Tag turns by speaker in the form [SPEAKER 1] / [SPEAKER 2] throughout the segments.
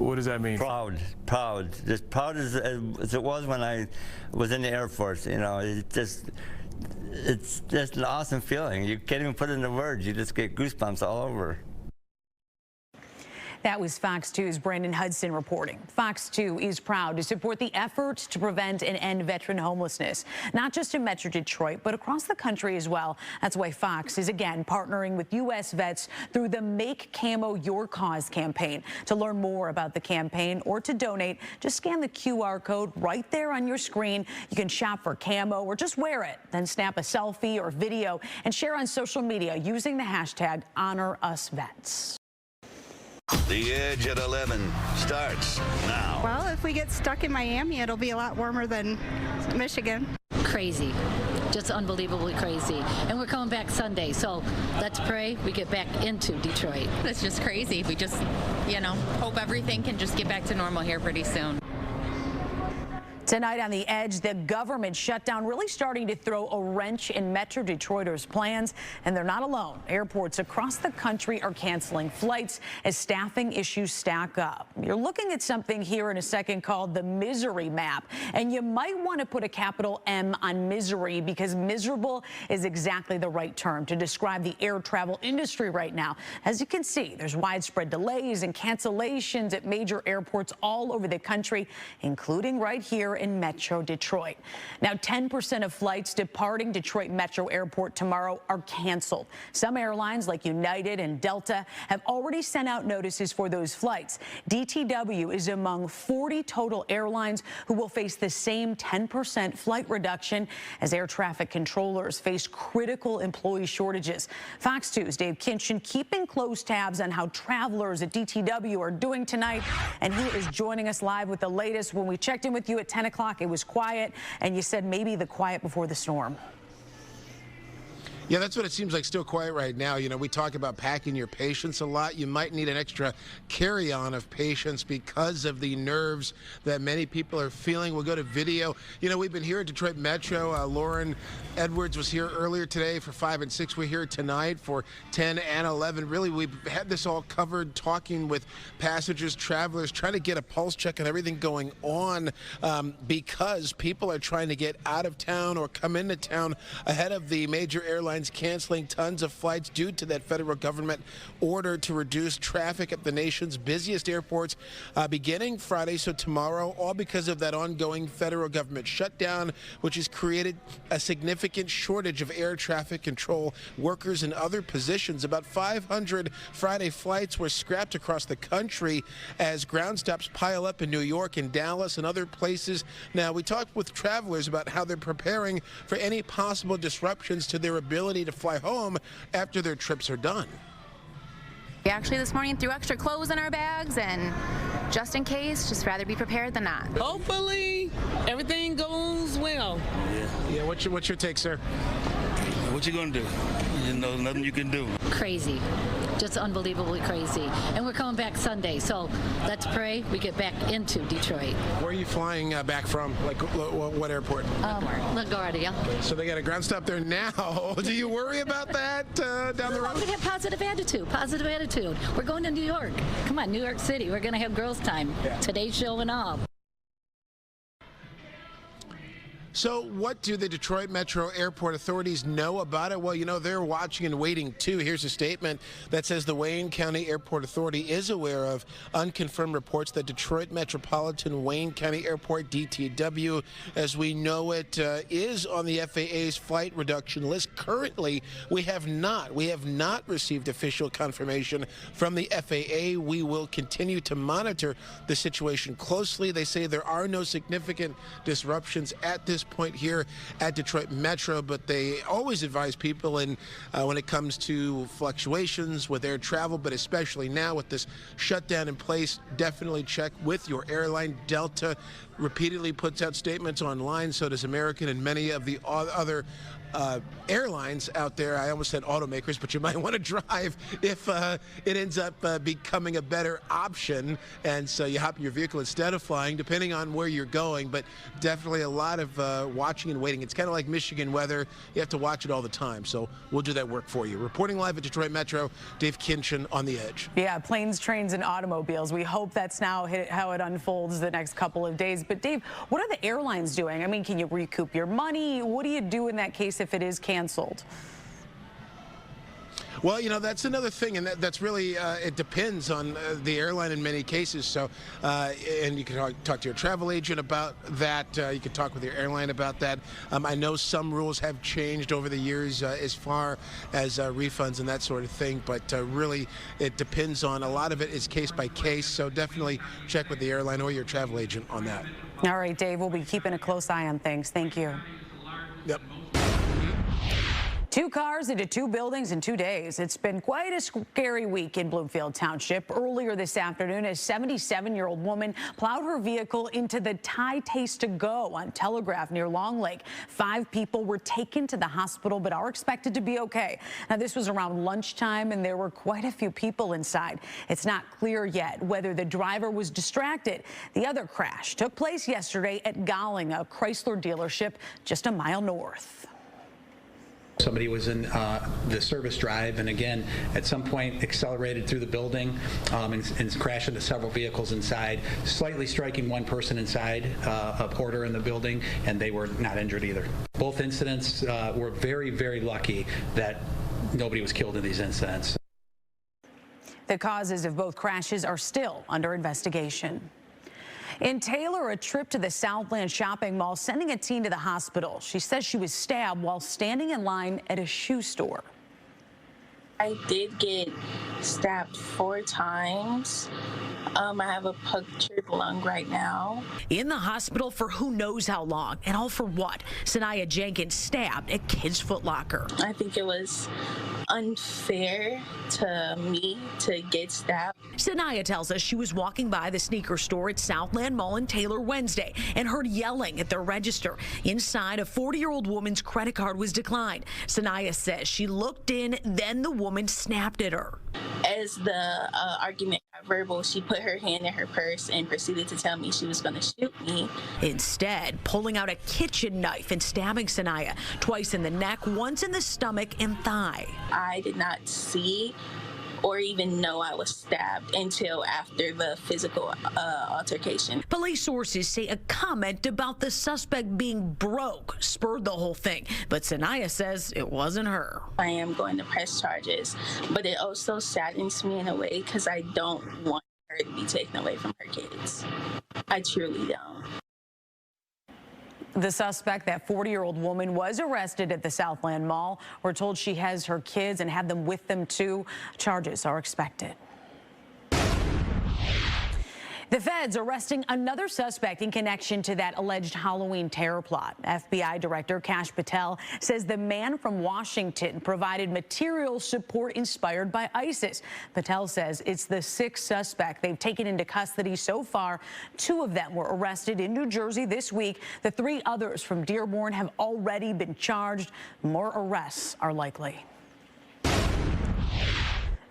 [SPEAKER 1] What does that mean?
[SPEAKER 2] Proud, just proud as it was when I was in the Air Force. You know, it's just an awesome feeling. You can't even put it into words. You just get goosebumps all over.
[SPEAKER 3] That was Fox 2's Brandon Hudson reporting. Fox 2 is proud to support the effort to prevent and end veteran homelessness, not just in Metro Detroit, but across the country as well. That's why Fox is again partnering with U.S. vets through the Make Camo Your Cause campaign. To learn more about the campaign or to donate, just scan the QR code right there on your screen. You can shop for camo or just wear it, then snap a selfie or video and share on social media using the hashtag #HonorUsVets.
[SPEAKER 4] The Edge at 11 starts now.
[SPEAKER 5] Well, if we get stuck in Miami, it'll be a lot warmer than Michigan.
[SPEAKER 6] Crazy. Just unbelievably crazy. And we're coming back Sunday, so let's pray we get back into Detroit.
[SPEAKER 7] It's just crazy. We just, hope everything can just get back to normal here pretty soon.
[SPEAKER 3] Tonight on The Edge, the government shutdown really starting to throw a wrench in Metro Detroiters' plans, and they're not alone. Airports across the country are canceling flights as staffing issues stack up. You're looking at something here in a second called the misery map, and you might want to put a capital M on misery because miserable is exactly the right term to describe the air travel industry right now. As you can see, there's widespread delays and cancellations at major airports all over the country, including right here in Metro Detroit. Now, 10% of flights departing Detroit Metro Airport tomorrow are canceled. Some airlines like United and Delta have already sent out notices for those flights. DTW is among 40 total airlines who will face the same 10% flight reduction as air traffic controllers face critical employee shortages. Fox 2's Dave Kinchin keeping close tabs on how travelers at DTW are doing tonight, and he is joining us live with the latest. When we checked in with you at 10 o'clock, it was quiet, and you said maybe the quiet before the storm.
[SPEAKER 8] Yeah, that's what it seems like, still quiet right now. You know, we talk about packing your patience a lot. You might need an extra carry-on of patience because of the nerves that many people are feeling. We'll go to video. You know, we've been here at Detroit Metro. Lauren Edwards was here earlier today for 5 and 6. We're here tonight for 10 and 11. Really, we've had this all covered, talking with passengers, travelers, trying to get a pulse check on everything going on because people are trying to get out of town or come into town ahead of the major airlines canceling tons of flights due to that federal government order to reduce traffic at the nation's busiest airports beginning Friday, so tomorrow, all because of that ongoing federal government shutdown, which has created a significant shortage of air traffic control workers and other positions. About 500 Friday flights were scrapped across the country as ground stops pile up in New York and Dallas and other places. Now, we talked with travelers about how they're preparing for any possible disruptions to their ability to fly home after their trips are done.
[SPEAKER 7] We actually this morning threw extra clothes in our bags, and just in case, just rather be prepared than not.
[SPEAKER 9] Hopefully everything goes well.
[SPEAKER 8] Yeah, what's your take, sir?
[SPEAKER 4] What you gonna do? You know, nothing you can do.
[SPEAKER 6] Crazy. Just unbelievably crazy. And we're coming back Sunday, so let's pray we get back into Detroit.
[SPEAKER 8] Where are you flying back from? Like, what airport?
[SPEAKER 6] LaGuardia.
[SPEAKER 8] So they got a ground stop there now. Do you worry about that down the road?
[SPEAKER 6] We have positive attitude. We're going to New York. Come on, New York City. We're going to have girls' time. Yeah. Today's show and all.
[SPEAKER 8] So what do the Detroit Metro Airport authorities know about it? Well, you know, they're watching and waiting, too. Here's a statement that says the Wayne County Airport Authority is aware of unconfirmed reports that Detroit Metropolitan Wayne County Airport, DTW, as we know it, is on the FAA's flight reduction list. Currently, we have not received official confirmation from the FAA. We will continue to monitor the situation closely. They say there are no significant disruptions at this point here at Detroit Metro, but they always advise people when it comes to fluctuations with air travel, but especially now with this shutdown in place, definitely check with your airline. Delta repeatedly puts out statements online, so does American and many of the other airlines out there. I almost said automakers, but you might want to drive if it ends up becoming a better option. And so you hop in your vehicle instead of flying, depending on where you're going. But definitely a lot of watching and waiting. It's kind of like Michigan weather. You have to watch it all the time. So we'll do that work for you. Reporting live at Detroit Metro, Dave Kinchin on The Edge.
[SPEAKER 3] Yeah, planes, trains, and automobiles. We hope that's now how it unfolds the next couple of days. But Dave, what are the airlines doing? I mean, can you recoup your money? What do you do in that case if it is canceled?
[SPEAKER 8] Well, you know, that's another thing, and that's really, it depends on the airline in many cases. So, and you can talk to your travel agent about that. You can talk with your airline about that. I know some rules have changed over the years as far as refunds and that sort of thing, but really it depends on, a lot of it is case by case. So definitely check with the airline or your travel agent on that.
[SPEAKER 3] All right, Dave, we'll be keeping a close eye on things. Thank you.
[SPEAKER 8] Yep.
[SPEAKER 3] 2 cars into 2 buildings in 2 days. It's been quite a scary week in Bloomfield Township. Earlier this afternoon, a 77-year-old woman plowed her vehicle into the Thai Taste to Go on Telegraph near Long Lake. 5 people were taken to the hospital but are expected to be okay. Now, this was around lunchtime, and there were quite a few people inside. It's not clear yet whether the driver was distracted. The other crash took place yesterday at Golling, a Chrysler dealership just a mile north.
[SPEAKER 1] Somebody was in the service drive and again at some point accelerated through the building and crashed into several vehicles inside, slightly striking one person inside, a porter in the building, and they were not injured either. Both incidents were very, very lucky that nobody was killed in these incidents.
[SPEAKER 3] The causes of both crashes are still under investigation. In Taylor, a trip to the Southland shopping mall sending a teen to the hospital. She says she was stabbed while standing in line at a shoe store.
[SPEAKER 10] I did get stabbed 4 times. I have a punctured lung right now.
[SPEAKER 3] In the hospital for who knows how long, and all for what? Sanaya Jenkins stabbed at Kids Foot Locker.
[SPEAKER 10] I think it was unfair to me to get stabbed.
[SPEAKER 3] Sanaya tells us she was walking by the sneaker store at Southland Mall in Taylor Wednesday and heard yelling at the register. Inside, a 40-year-old woman's credit card was declined. Sanaya says she looked in, then the woman snapped at her.
[SPEAKER 10] As the argument got verbal, she put her hand in her purse and proceeded to tell me she was going to shoot me.
[SPEAKER 3] Instead, pulling out a kitchen knife and stabbing Sanaya twice in the neck, once in the stomach and thigh.
[SPEAKER 10] I did not see or even know I was stabbed until after the physical altercation.
[SPEAKER 3] Police sources say a comment about the suspect being broke spurred the whole thing, but Sanaya says it wasn't her.
[SPEAKER 10] I am going to press charges, but it also saddens me in a way because I don't want her to be taken away from her kids. I truly don't.
[SPEAKER 3] The suspect, that 40-year-old woman, was arrested at the Southland Mall. We're told she has her kids and had them with them, too. Charges are expected. The feds arresting another suspect in connection to that alleged Halloween terror plot. FBI Director Kash Patel says the man from Washington provided material support inspired by ISIS. Patel says it's the 6th suspect they've taken into custody so far. 2 of them were arrested in New Jersey this week. The 3 others from Dearborn have already been charged. More arrests are likely.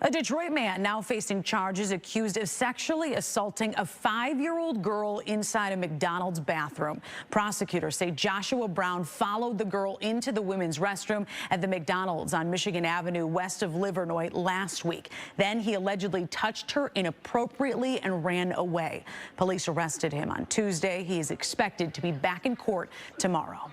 [SPEAKER 3] A Detroit man now facing charges accused of sexually assaulting a 5-year-old girl inside a McDonald's bathroom. Prosecutors say Joshua Brown followed the girl into the women's restroom at the McDonald's on Michigan Avenue west of Livernois last week. Then he allegedly touched her inappropriately and ran away. Police arrested him on Tuesday. He is expected to be back in court tomorrow.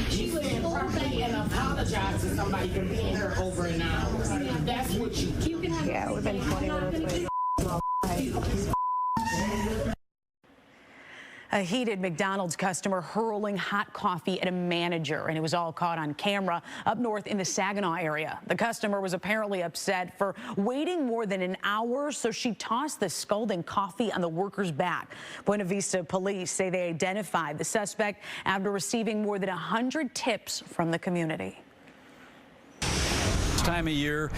[SPEAKER 11] She said something and apologize to somebody for being her over an hour. That's what you can have.
[SPEAKER 5] Yeah, within 20 minutes.
[SPEAKER 3] A heated McDonald's customer hurling hot coffee at a manager, and it was all caught on camera up north in the Saginaw area. The customer was apparently upset for waiting more than an hour, so she tossed the scalding coffee on the worker's back. Buena Vista police say they identified the suspect after receiving more than 100 tips from the community.
[SPEAKER 12] This time of year,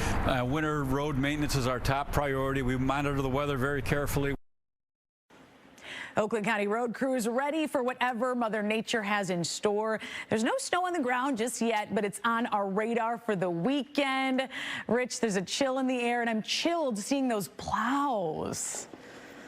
[SPEAKER 12] winter road maintenance is our top priority. We monitor the weather very carefully.
[SPEAKER 3] Oakland County road crews ready for whatever Mother Nature has in store. There's no snow on the ground just yet, but it's on our radar for the weekend. Rich, there's a chill in the air, and I'm chilled seeing those plows.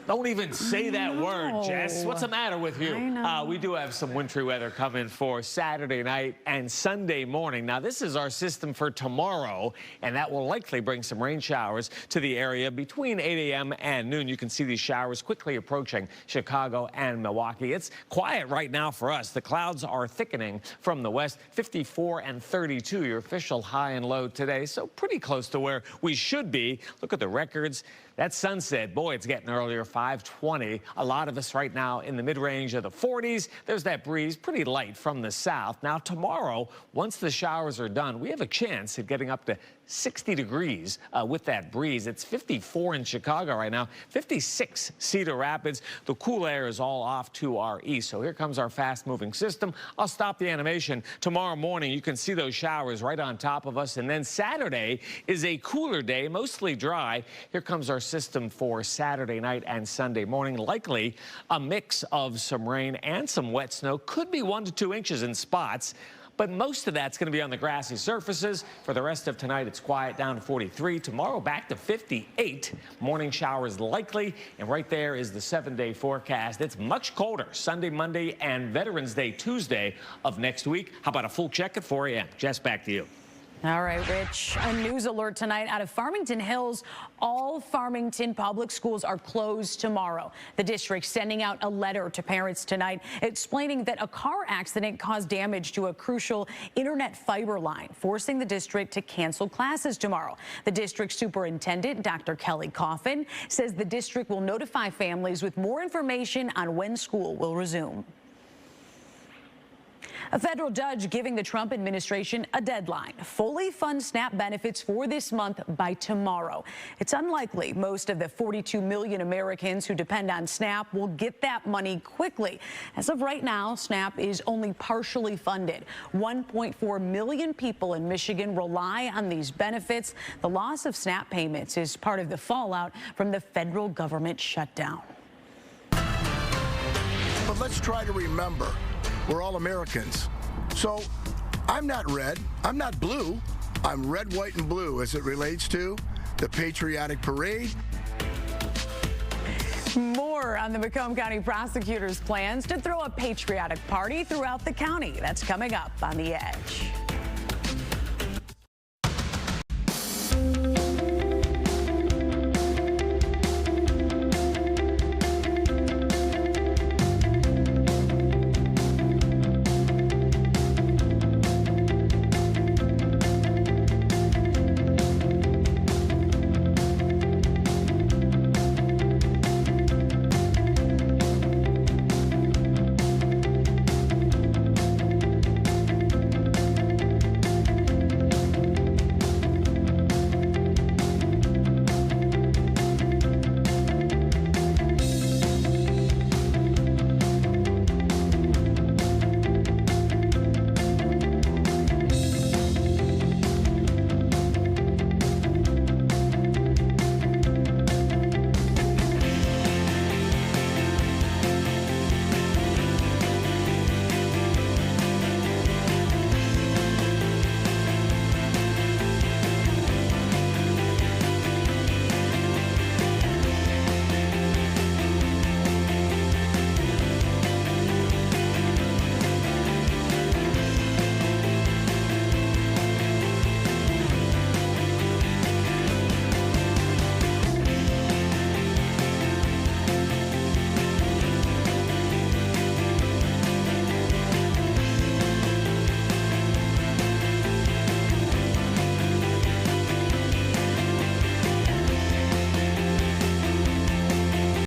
[SPEAKER 13] Don't even say that word, Jess. What's the matter with you?
[SPEAKER 3] I know.
[SPEAKER 13] We do have some wintry weather coming for Saturday night and Sunday morning. Now, this is our system for tomorrow, and that will likely bring some rain showers to the area between 8 a.m. and noon. You can see these showers quickly approaching Chicago and Milwaukee. It's quiet right now for us. The clouds are thickening from the west. 54 and 32, your official high and low today, so pretty close to where we should be. Look at the records. That sunset, boy, it's getting earlier, 5:20. A lot of us right now in the mid-range of the 40s. There's that breeze, pretty light from the south. Now, tomorrow, once the showers are done, we have a chance at getting up to 60 degrees with that breeze. It's 54 in Chicago right now, 56 Cedar Rapids. The cool air is all off to our east. So here comes our fast-moving system. I'll stop the animation. Tomorrow morning, you can see those showers right on top of us. And then Saturday is a cooler day, mostly dry. Here comes our system for Saturday night and Sunday morning. Likely a mix of some rain and some wet snow. Could be 1 to 2 inches in spots. But most of that's going to be on the grassy surfaces. For the rest of tonight, it's quiet down to 43. Tomorrow, back to 58. Morning showers likely. And right there is the 7-day forecast. It's much colder Sunday, Monday, and Veterans Day Tuesday of next week. How about a full check at 4 a.m.? Jess, back to you.
[SPEAKER 3] All right, Rich, a news alert tonight out of Farmington Hills. All Farmington public schools are closed tomorrow. The district sending out a letter to parents tonight explaining that a car accident caused damage to a crucial internet fiber line, forcing the district to cancel classes tomorrow. The district superintendent, Dr. Kelly Coffin, says the district will notify families with more information on when school will resume. A federal judge giving the Trump administration a deadline. Fully fund SNAP benefits for this month by tomorrow. It's unlikely most of the 42 million Americans who depend on SNAP will get that money quickly. As of right now, SNAP is only partially funded. 1.4 million people in Michigan rely on these benefits. The loss of SNAP payments is part of the fallout from the federal government shutdown.
[SPEAKER 14] But let's try to remember, we're all Americans. So I'm not red, I'm not blue. I'm red, white, and blue as it relates to the patriotic parade.
[SPEAKER 3] More on the Macomb County prosecutor's plans to throw a patriotic party throughout the county. That's coming up on The Edge.